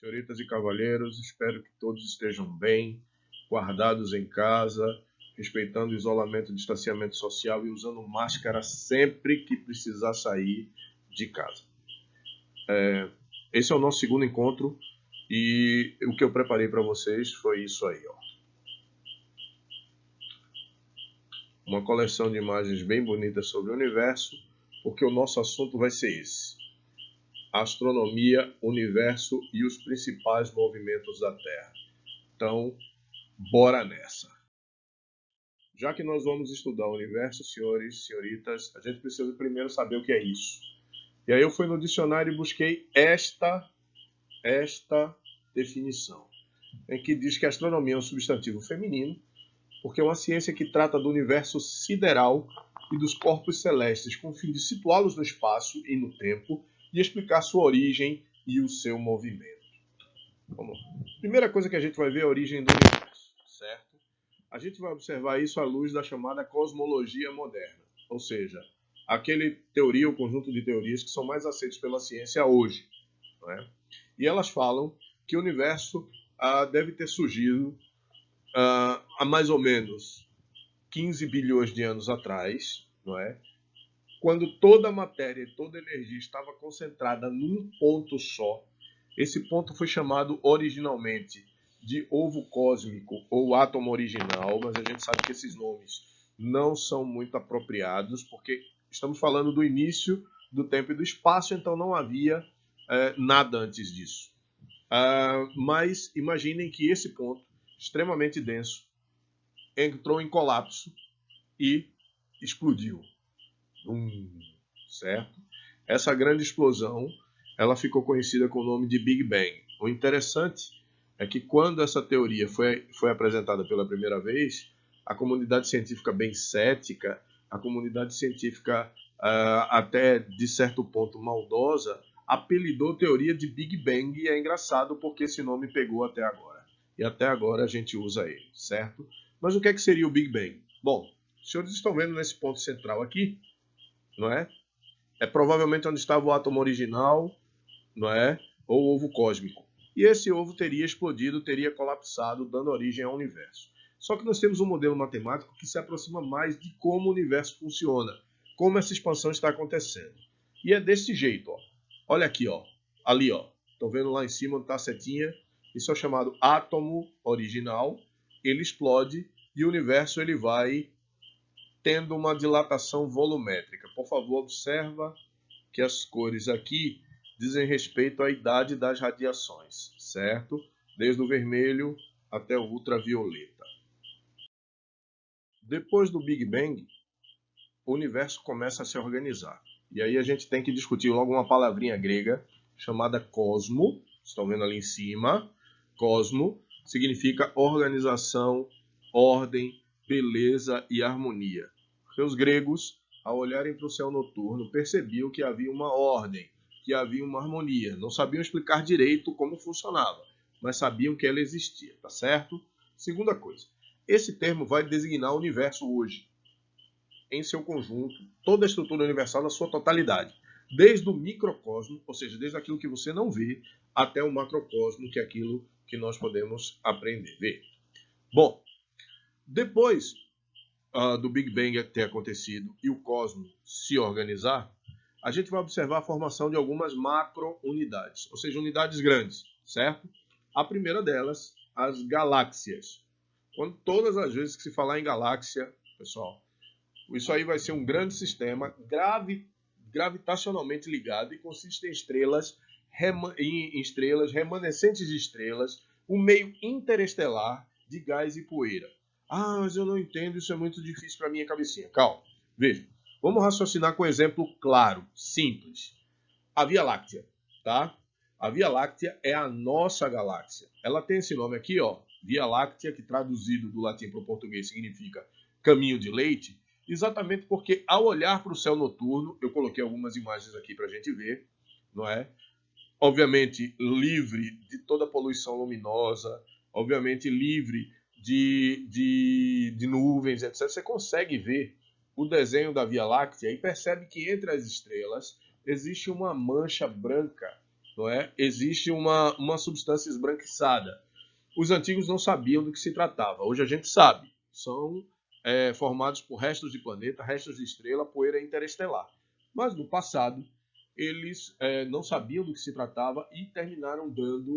Senhoritas e cavalheiros, espero que todos estejam bem, guardados em casa, respeitando o isolamento e distanciamento social e usando máscara sempre que precisar sair de casa. Esse é o nosso segundo encontro e o que eu preparei para vocês foi isso aí, ó. Uma coleção de imagens bem bonitas sobre o universo, porque o nosso assunto vai ser esse: astronomia, universo e os principais movimentos da Terra. Então, bora nessa! Já que nós vamos estudar o universo, senhores, senhoritas, a gente precisa primeiro saber o que é isso. E aí eu fui no dicionário e busquei esta definição, em que diz que a astronomia é um substantivo feminino, porque é uma ciência que trata do universo sideral e dos corpos celestes, com o fim de situá-los no espaço e no tempo e explicar sua origem e o seu movimento. Vamos lá. Primeira coisa que a gente vai ver é a origem do universo, certo? A gente vai observar isso à luz da chamada cosmologia moderna, ou seja, aquele teoria, o conjunto de teorias que são mais aceitos pela ciência hoje, não é? E elas falam que o universo deve ter surgido há mais ou menos 15 bilhões de anos atrás, não é? Quando toda a matéria e toda a energia estava concentrada num ponto só. Esse ponto foi chamado originalmente de ovo cósmico ou átomo original, mas a gente sabe que esses nomes não são muito apropriados, porque estamos falando do início do tempo e do espaço, então não havia nada antes disso. Mas imaginem que esse ponto, extremamente denso, entrou em colapso e explodiu. Certo? Essa grande explosão, ela ficou conhecida com o nome de Big Bang. O interessante é que quando essa teoria foi apresentada pela primeira vez, a comunidade científica bem cética, a comunidade científica até de certo ponto maldosa, apelidou a teoria de Big Bang, e é engraçado porque esse nome pegou até agora. E até agora a gente usa ele, certo? Mas o que seria o Big Bang? Bom, os senhores estão vendo nesse ponto central aqui, não é? É provavelmente onde estava o átomo original, não é? Ou o ovo cósmico. E esse ovo teria explodido, teria colapsado, dando origem ao universo. Só que nós temos um modelo matemático que se aproxima mais de como o universo funciona, como essa expansão está acontecendo. E é desse jeito, ó. Olha aqui, ó. Ali, ó. Estão vendo lá em cima onde está a setinha? Isso é o chamado átomo original. Ele explode e o universo ele vai tendo uma dilatação volumétrica. Por favor, observa que as cores aqui dizem respeito à idade das radiações, certo? Desde o vermelho até o ultravioleta. Depois do Big Bang, o universo começa a se organizar. E aí a gente tem que discutir logo uma palavrinha grega chamada cosmo. Estão vendo ali em cima? Cosmo significa organização, ordem, beleza e harmonia. Porque os gregos, ao olharem para o céu noturno, percebiam que havia uma ordem, que havia uma harmonia. Não sabiam explicar direito como funcionava, mas sabiam que ela existia, tá certo? Segunda coisa, esse termo vai designar o universo hoje, em seu conjunto, toda a estrutura universal na sua totalidade. Desde o microcosmo, ou seja, desde aquilo que você não vê, até o macrocosmo, que é aquilo que nós podemos aprender, ver. Bom, depois do Big Bang ter acontecido e o cosmos se organizar, a gente vai observar a formação de algumas macro-unidades, ou seja, unidades grandes, certo? A primeira delas, as galáxias. Quando todas as vezes que se falar em galáxia, pessoal, isso aí vai ser um grande sistema gravitacionalmente ligado e consiste em estrelas remanescentes de estrelas, um meio interestelar de gás e poeira. Ah, mas eu não entendo, isso é muito difícil para minha cabecinha. Calma, veja. Vamos raciocinar com um exemplo claro, simples. A Via Láctea, tá? A Via Láctea é a nossa galáxia. Ela tem esse nome aqui, ó, Via Láctea, que traduzido do latim para o português significa caminho de leite, exatamente porque ao olhar para o céu noturno, eu coloquei algumas imagens aqui para a gente ver, não é? Obviamente livre de toda poluição luminosa, obviamente livre de nuvens, etc. Você consegue ver o desenho da Via Láctea e percebe que entre as estrelas existe uma mancha branca não é? Existe uma substância esbranquiçada. Os antigos não sabiam do que se tratava. Hoje a gente sabe. São formados por restos de planeta, restos de estrela, poeira interestelar. Mas no passado, eles não sabiam do que se tratava e terminaram dando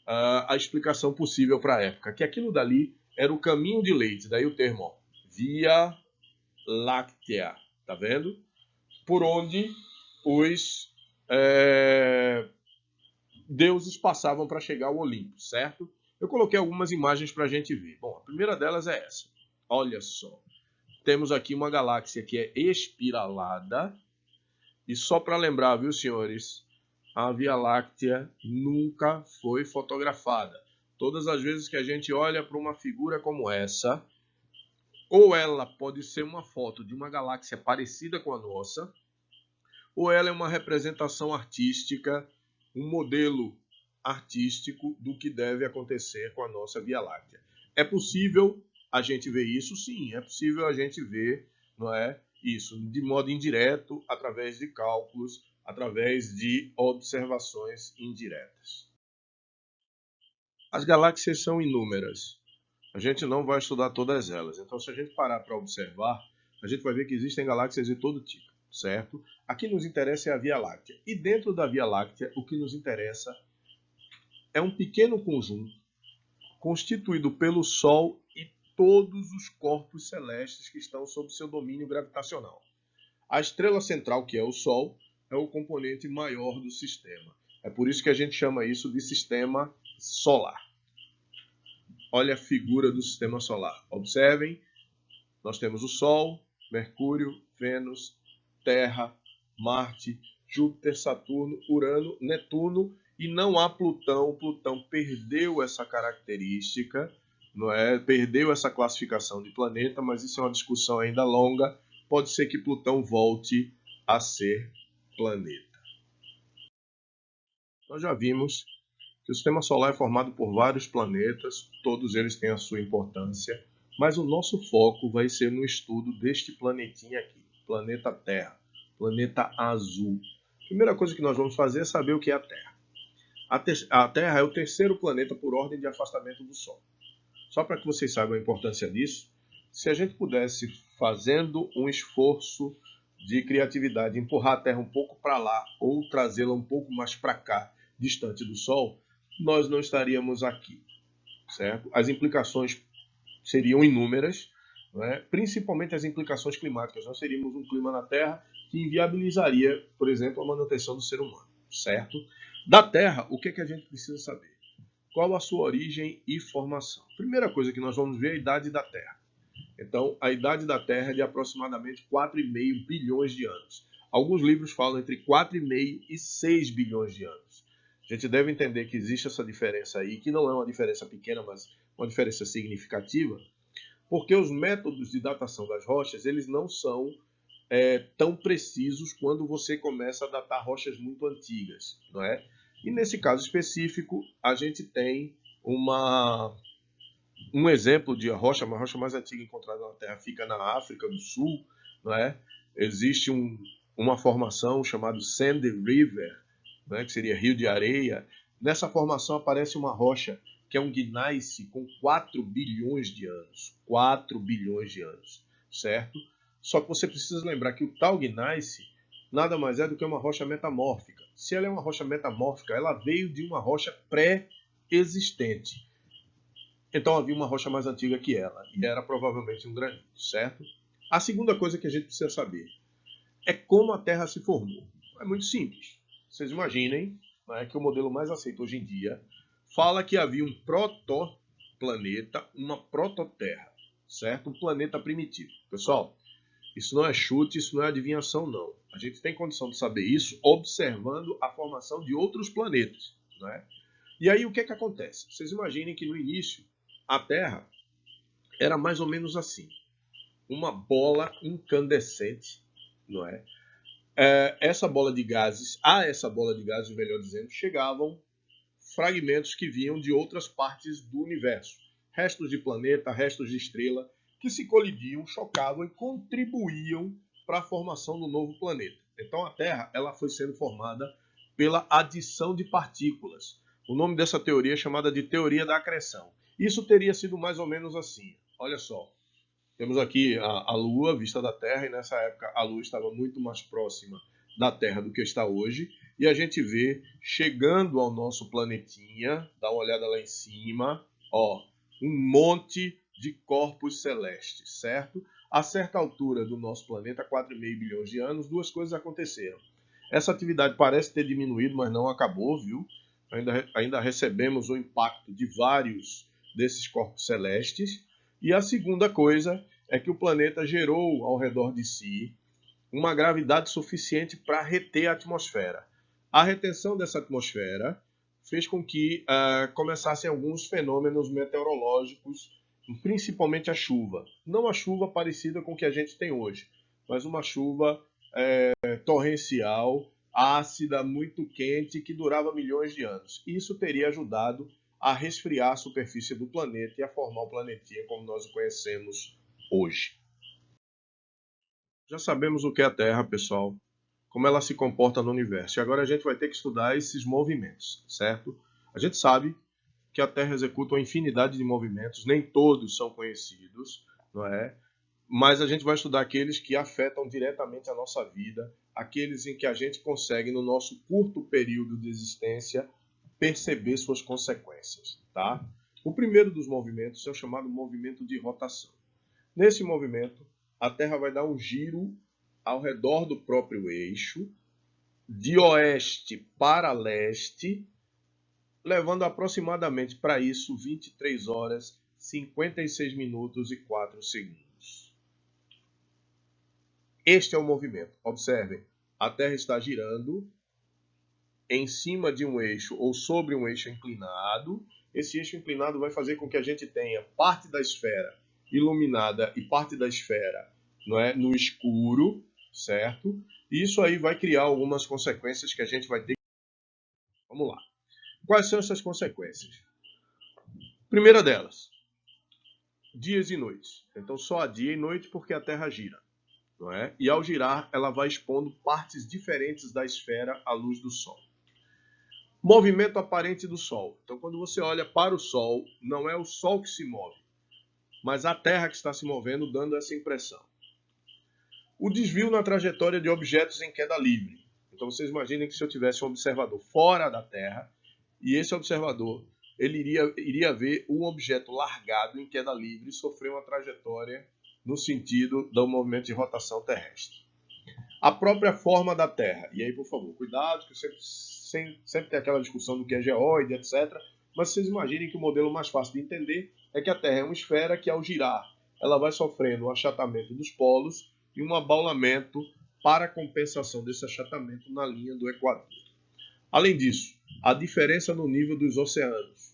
a explicação possível para a época, que aquilo dali era o caminho de leite, daí o termo ó, Via Láctea, tá vendo? Por onde os deuses passavam para chegar ao Olimpo, certo? Eu coloquei algumas imagens para a gente ver. Bom, a primeira delas é essa. Olha só. Temos aqui uma galáxia que é espiralada. E só para lembrar, viu, senhores? A Via Láctea nunca foi fotografada. Todas as vezes que a gente olha para uma figura como essa, ou ela pode ser uma foto de uma galáxia parecida com a nossa, ou ela é uma representação artística, um modelo artístico do que deve acontecer com a nossa Via Láctea. É possível a gente ver isso? Sim, é possível a gente ver, não é, isso de modo indireto, através de cálculos, através de observações indiretas. As galáxias são inúmeras. A gente não vai estudar todas elas. Então, se a gente parar para observar, a gente vai ver que existem galáxias de todo tipo, certo? Aqui nos interessa é a Via Láctea. E dentro da Via Láctea, o que nos interessa é um pequeno conjunto constituído pelo Sol e todos os corpos celestes que estão sob seu domínio gravitacional. A estrela central, que é o Sol, é o componente maior do sistema. É por isso que a gente chama isso de sistema solar. Olha a figura do sistema solar. Observem, nós temos o Sol, Mercúrio, Vênus, Terra, Marte, Júpiter, Saturno, Urano, Netuno e não há Plutão. Plutão perdeu essa característica, não é? Perdeu essa classificação de planeta, mas isso é uma discussão ainda longa. Pode ser que Plutão volte a ser planeta. Nós já vimos que o sistema solar é formado por vários planetas, todos eles têm a sua importância, mas o nosso foco vai ser no estudo deste planetinha aqui, planeta Terra, planeta azul. A primeira coisa que nós vamos fazer é saber o que é a Terra. A Terra é o terceiro planeta por ordem de afastamento do Sol. Só para que vocês saibam a importância disso, se a gente pudesse, fazendo um esforço de criatividade, empurrar a Terra um pouco para lá ou trazê-la um pouco mais para cá, distante do Sol, nós não estaríamos aqui, certo? As implicações seriam inúmeras, não é? Principalmente as implicações climáticas. Nós teríamos um clima na Terra que inviabilizaria, por exemplo, a manutenção do ser humano, certo? Da Terra, o que é que a gente precisa saber? Qual a sua origem e formação? Primeira coisa que nós vamos ver é a idade da Terra. Então, a idade da Terra é de aproximadamente 4,5 bilhões de anos. Alguns livros falam entre 4,5 e 6 bilhões de anos. A gente deve entender que existe essa diferença aí, que não é uma diferença pequena, mas uma diferença significativa, porque os métodos de datação das rochas, eles não são tão precisos quando você começa a datar rochas muito antigas, não é? E nesse caso específico, a gente tem um exemplo de rocha, uma rocha mais antiga encontrada na Terra fica na África do Sul, não é? Existe uma formação chamada Sandy River, né, que seria Rio de Areia. Nessa formação aparece uma rocha que é um gneiss com 4 bilhões de anos. 4 bilhões de anos, certo? Só que você precisa lembrar que o tal gneiss nada mais é do que uma rocha metamórfica. Se ela é uma rocha metamórfica, ela veio de uma rocha pré-existente. Então havia uma rocha mais antiga que ela, e era provavelmente um granito, certo? A segunda coisa que a gente precisa saber é como a Terra se formou. É muito simples. Vocês imaginem, né, que o modelo mais aceito hoje em dia fala que havia um protoplaneta, uma prototerra, certo? Um planeta primitivo. Pessoal, isso não é chute, isso não é adivinhação, não. A gente tem condição de saber isso observando a formação de outros planetas, né? E aí o que é que acontece? Vocês imaginem que no início a Terra era mais ou menos assim, uma bola incandescente, não é? Essa bola de gases, melhor dizendo, chegavam fragmentos que vinham de outras partes do universo, restos de planeta, restos de estrela, que se colidiam, chocavam e contribuíam para a formação do novo planeta. Então a Terra ela foi sendo formada pela adição de partículas. O nome dessa teoria é chamada de teoria da acreção. Isso teria sido mais ou menos assim. Olha só, temos aqui a Lua vista da Terra, e nessa época a Lua estava muito mais próxima da Terra do que está hoje, e a gente vê chegando ao nosso planetinha, dá uma olhada lá em cima, ó, um monte de corpos celestes, certo? A certa altura do nosso planeta, 4,5 bilhões de anos, duas coisas aconteceram. Essa atividade parece ter diminuído, mas não acabou, viu? Ainda recebemos o impacto de vários desses corpos celestes. E a segunda coisa é que o planeta gerou ao redor de si uma gravidade suficiente para reter a atmosfera. A retenção dessa atmosfera fez com que começassem alguns fenômenos meteorológicos, principalmente a chuva. Não a chuva parecida com o que a gente tem hoje, mas uma chuva torrencial, ácida, muito quente, que durava milhões de anos. Isso teria ajudado a resfriar a superfície do planeta e a formar o planetinha como nós o conhecemos hoje. Já sabemos o que é a Terra, pessoal, como ela se comporta no universo. E agora a gente vai ter que estudar esses movimentos, certo? A gente sabe que a Terra executa uma infinidade de movimentos, nem todos são conhecidos, não é? Mas a gente vai estudar aqueles que afetam diretamente a nossa vida, aqueles em que a gente consegue, no nosso curto período de existência, perceber suas consequências, tá? O primeiro dos movimentos é o chamado movimento de rotação. Nesse movimento, a Terra vai dar um giro ao redor do próprio eixo, de oeste para leste, levando aproximadamente para isso 23 horas, 56 minutos e 4 segundos. Este é o movimento. Observem, a Terra está girando em cima de um eixo ou sobre um eixo inclinado. Esse eixo inclinado vai fazer com que a gente tenha parte da esfera iluminada e parte da esfera, não é, no escuro, certo? E isso aí vai criar algumas consequências que a gente vai ter. Vamos lá. Quais são essas consequências? Primeira delas, dias e noites. Então só há dia e noite porque a Terra gira, não é? E ao girar, ela vai expondo partes diferentes da esfera à luz do Sol. Movimento aparente do Sol. Então quando você olha para o Sol, não é o Sol que se move, mas a Terra que está se movendo, dando essa impressão. O desvio na trajetória de objetos em queda livre. Então vocês imaginem que se eu tivesse um observador fora da Terra, e esse observador ele iria ver um objeto largado em queda livre e sofrer uma trajetória no sentido do movimento de rotação terrestre. A própria forma da Terra. E aí, por favor, cuidado, que sempre tem aquela discussão do que é geóide, etc. Mas vocês imaginem que o modelo mais fácil de entender é que a Terra é uma esfera que, ao girar, ela vai sofrendo o achatamento dos polos e um abaulamento para compensação desse achatamento na linha do Equador. Além disso, a diferença no nível dos oceanos.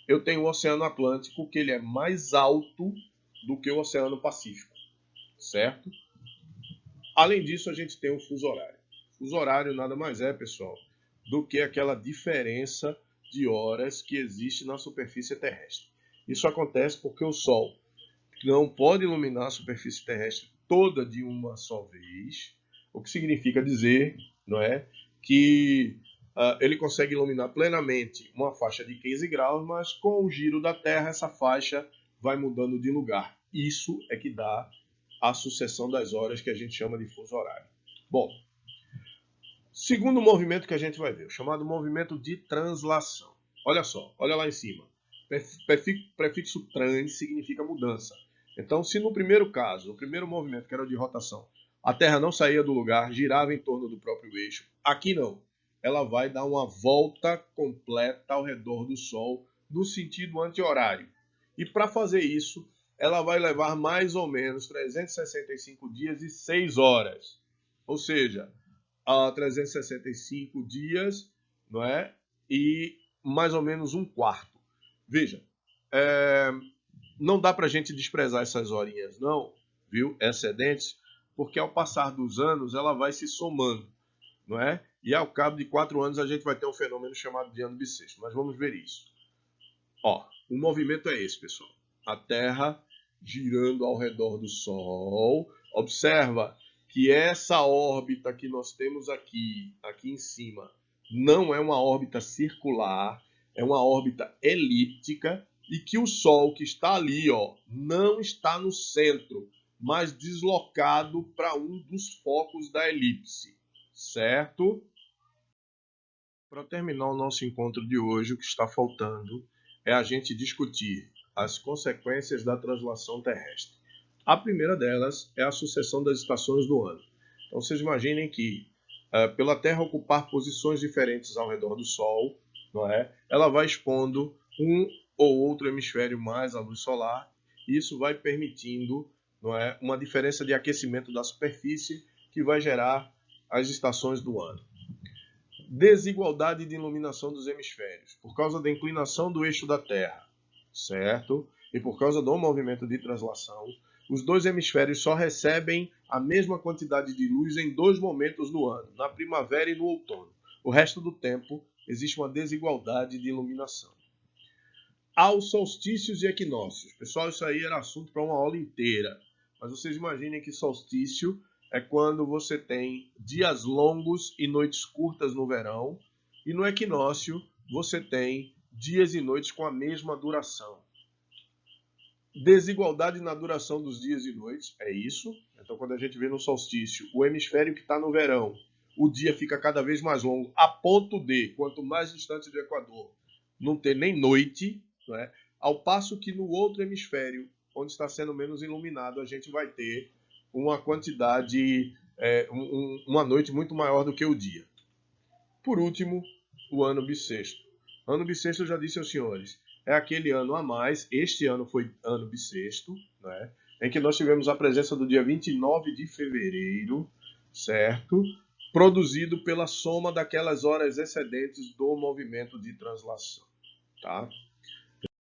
Eu tenho o Oceano Atlântico, que ele é mais alto do que o Oceano Pacífico, certo? Além disso, a gente tem o fuso horário. O fuso horário nada mais é, pessoal, do que aquela diferença de horas que existe na superfície terrestre. Isso acontece porque o Sol não pode iluminar a superfície terrestre toda de uma só vez, o que significa dizer, não é, que ele consegue iluminar plenamente uma faixa de 15 graus, mas com o giro da Terra essa faixa vai mudando de lugar. Isso é que dá a sucessão das horas que a gente chama de fuso horário. Bom, segundo movimento que a gente vai ver, o chamado movimento de translação. Olha só, olha lá em cima. Prefixo trans significa mudança. Então, se no primeiro caso, o primeiro movimento, que era o de rotação, a Terra não saía do lugar, girava em torno do próprio eixo, aqui não. Ela vai dar uma volta completa ao redor do Sol no sentido anti-horário. E para fazer isso, ela vai levar mais ou menos 365 dias e 6 horas. Ou seja, 365 dias, não é? E mais ou menos um quarto. Veja, não dá para a gente desprezar essas horinhas, não, viu? Excedentes, porque ao passar dos anos ela vai se somando, não é? E ao cabo de 4 anos a gente vai ter um fenômeno chamado de ano bissexto. Mas vamos ver isso. Ó, o movimento é esse, pessoal. A Terra girando ao redor do Sol. Observa que essa órbita que nós temos aqui em cima, não é uma órbita circular, é uma órbita elíptica e que o Sol que está ali, ó, não está no centro, mas deslocado para um dos focos da elipse, certo? Para terminar o nosso encontro de hoje, o que está faltando é a gente discutir as consequências da translação terrestre. A primeira delas é a sucessão das estações do ano. Então, vocês imaginem que, pela Terra ocupar posições diferentes ao redor do Sol, não é? Ela vai expondo um ou outro hemisfério mais à luz solar, e isso vai permitindo, não é, uma diferença de aquecimento da superfície que vai gerar as estações do ano. Desigualdade de iluminação dos hemisférios, por causa da inclinação do eixo da Terra, certo? E por causa do movimento de translação, os dois hemisférios só recebem a mesma quantidade de luz em dois momentos do ano, na primavera e no outono. O resto do tempo existe uma desigualdade de iluminação. Aos solstícios e equinócios. Pessoal, isso aí era assunto para uma aula inteira. Mas vocês imaginem que solstício é quando você tem dias longos e noites curtas no verão. E no equinócio você tem dias e noites com a mesma duração. Desigualdade na duração dos dias e noites, é isso. Então, quando a gente vê no solstício, o hemisfério que está no verão, o dia fica cada vez mais longo, a ponto de, quanto mais distante do Equador, não ter nem noite, não é? Ao passo que no outro hemisfério, onde está sendo menos iluminado, a gente vai ter uma quantidade, uma noite muito maior do que o dia. Por último, o ano bissexto. Ano bissexto, eu já disse aos senhores, é aquele ano a mais, este ano foi ano bissexto, né, em que nós tivemos a presença do dia 29 de fevereiro, certo? Produzido pela soma daquelas horas excedentes do movimento de translação, tá?